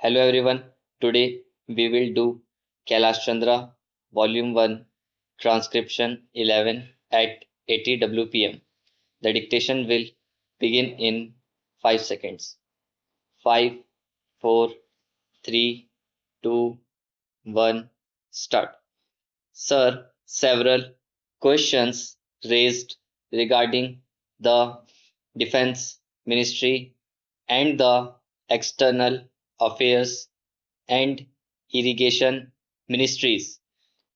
Hello everyone. Today we will do Kailash Chandra Volume-01 Transcription-11 at 80 WPM. The dictation will begin in 5 seconds. 5, 4, 3, 2, 1, start. Sir, several questions raised regarding the Defense Ministry and the External Affairs and Irrigation Ministries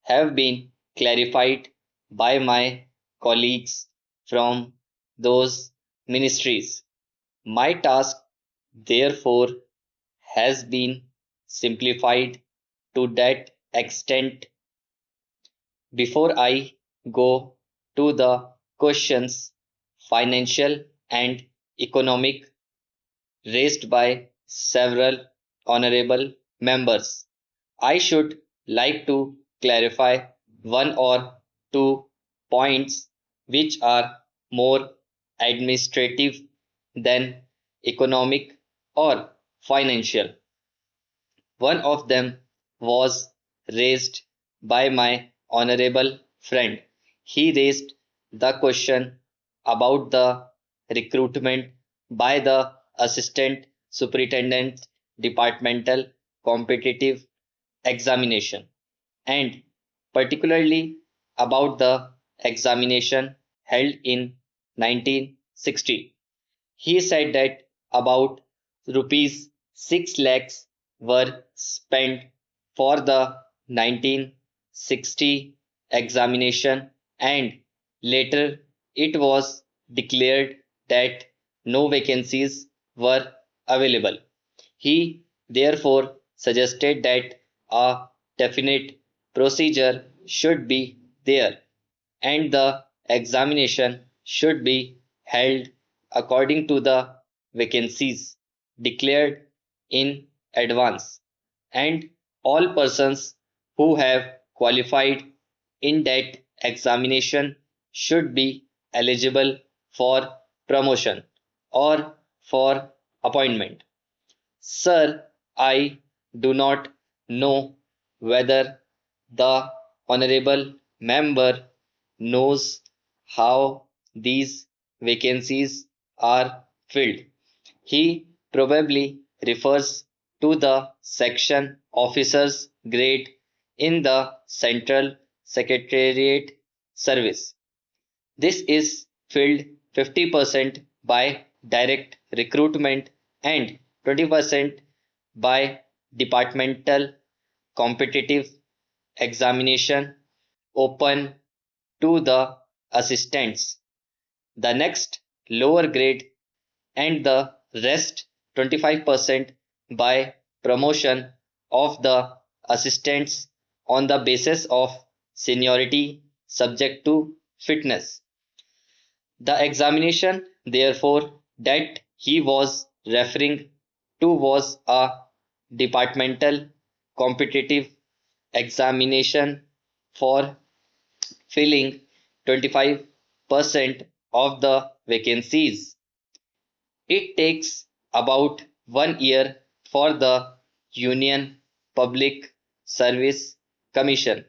have been clarified by my colleagues from those ministries. My task, therefore, has been simplified to that extent. Before I go to the questions, financial and economic, raised by several honorable members, I should like to clarify one or two points which are more administrative than economic or financial. One of them was raised by my honorable friend. He raised the question about the recruitment by the Assistant Superintendent Departmental Competitive Examination, and particularly about the examination held in 1960. He said that about rupees 6 lakhs were spent for the 1960 examination, and later it was declared that no vacancies were available. He therefore suggested that a definite procedure should be there and the examination should be held according to the vacancies declared in advance, and all persons who have qualified in that examination should be eligible for promotion or for appointment. Sir, I do not know whether the honorable member knows how these vacancies are filled. He probably refers to the section officers grade in the Central Secretariat Service. This is filled 50% by direct recruitment and 20% by departmental competitive examination open to the assistants. The next lower grade, and the rest 25% by promotion of the assistants on the basis of seniority subject to fitness. The examination, therefore, that he was referring to was a departmental competitive examination for filling 25% of the vacancies. It takes about 1 year for the Union Public Service Commission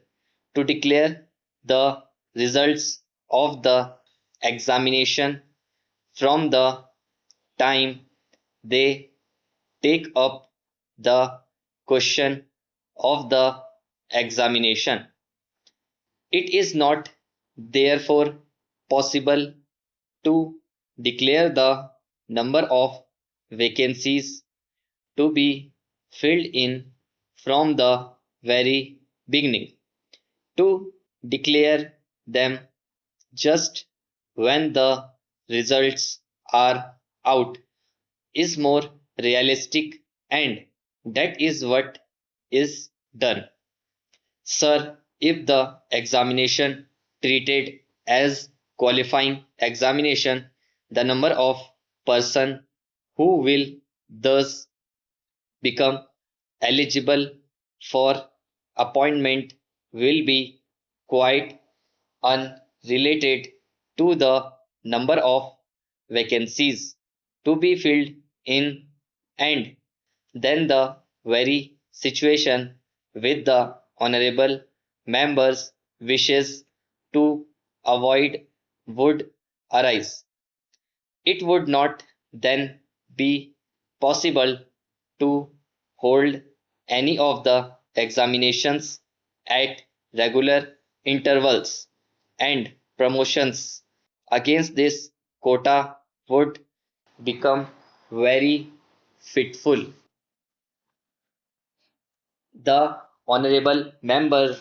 to declare the results of the examination from the time they take up the question of the examination. It is not therefore possible to declare the number of vacancies to be filled in from the very beginning. To declare them just when the results are out is more realistic, and that is what is done. Sir, if the examination treated as qualifying examination, the number of person who will thus become eligible for appointment will be quite unrelated to the number of vacancies to be filled in, and then the very situation with the honorable members' wishes to avoid would arise. It would not then be possible to hold any of the examinations at regular intervals, and promotions against this quota would become very fitful. The honorable member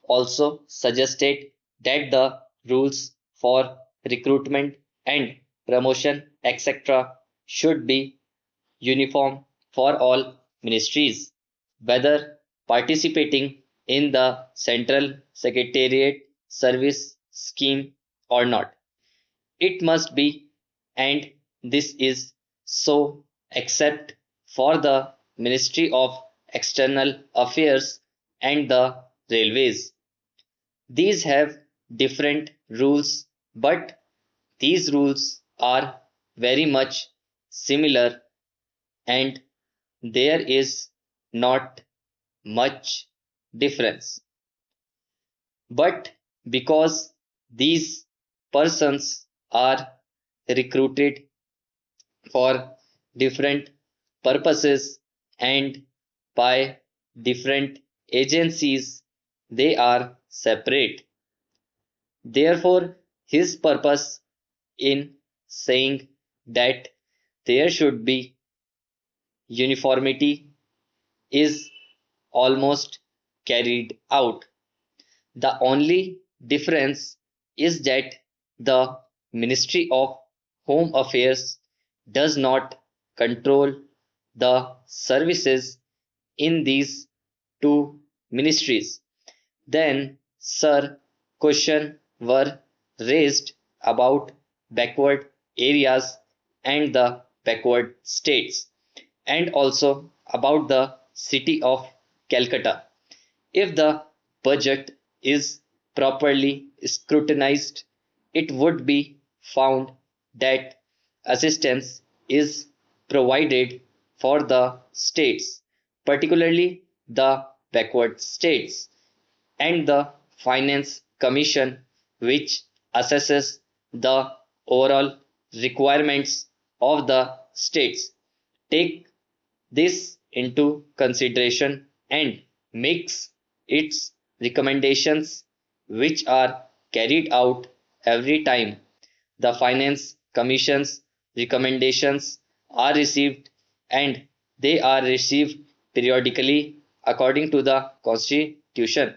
also suggested that the rules for recruitment and promotion, etc., should be uniform for all ministries, whether participating in the Central Secretariat Service Scheme or not. It must be, and this is so except for the Ministry of External Affairs and the Railways. These have different rules, but these rules are very much similar, and there is not much difference. But because these persons are recruited for different purposes and by different agencies, they are separate. Therefore, his purpose in saying that there should be uniformity is almost carried out. The only difference is that the Ministry of Home Affairs does not control the services in these two ministries. Then, sir, questions were raised about backward areas and the backward states, and also about the city of Calcutta. If the budget is properly scrutinized, it would be found that assistance is provided for the states, particularly the backward states, and the Finance Commission, which assesses the overall requirements of the states, take this into consideration and makes its recommendations, which are carried out every time the Finance Commission's recommendations are received, and they are received periodically according to the Constitution.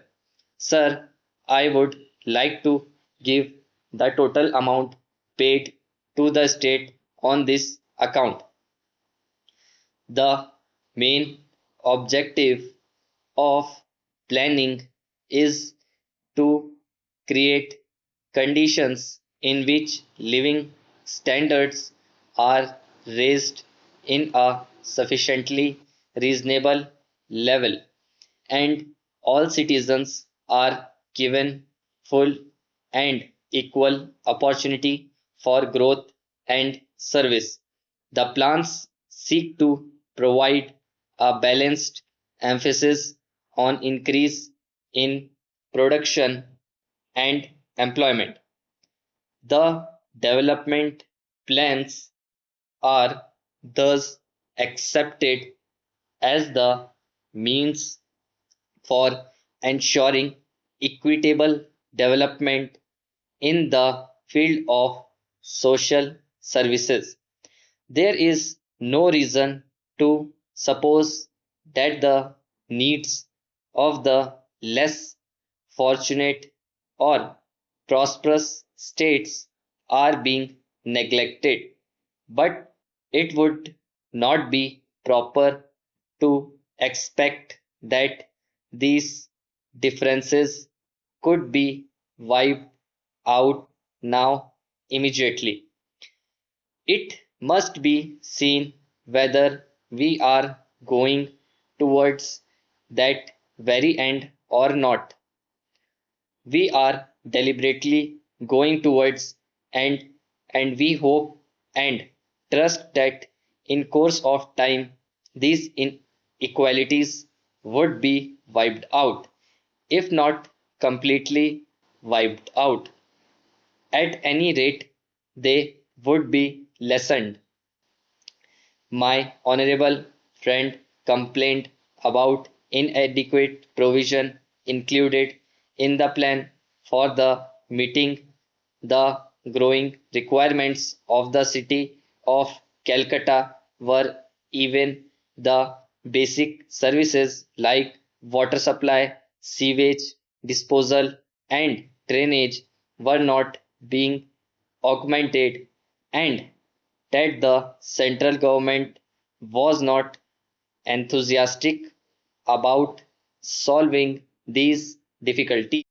Sir, I would like to give the total amount paid to the state on this account. The main objective of planning is to create conditions in which living standards are raised in a sufficiently reasonable level, and all citizens are given full and equal opportunity for growth and service. The plans seek to provide a balanced emphasis on increase in production and employment. The development plans are thus accepted as the means for ensuring equitable development in the field of social services. There is no reason to suppose that the needs of the less fortunate or prosperous states are being neglected, but it would not be proper to expect that these differences could be wiped out now immediately. It must be seen whether we are going towards that very end or not. We are deliberately going towards, and we hope and trust that in course of time these inequalities would be wiped out, if not completely wiped out. At any rate, they would be lessened. My honorable friend complained about inadequate provision included in the plan for the meeting the growing requirements of the city of Calcutta were even the basic services like water supply, sewage disposal, and drainage were not being augmented, and that the central government was not enthusiastic about solving these difficulties.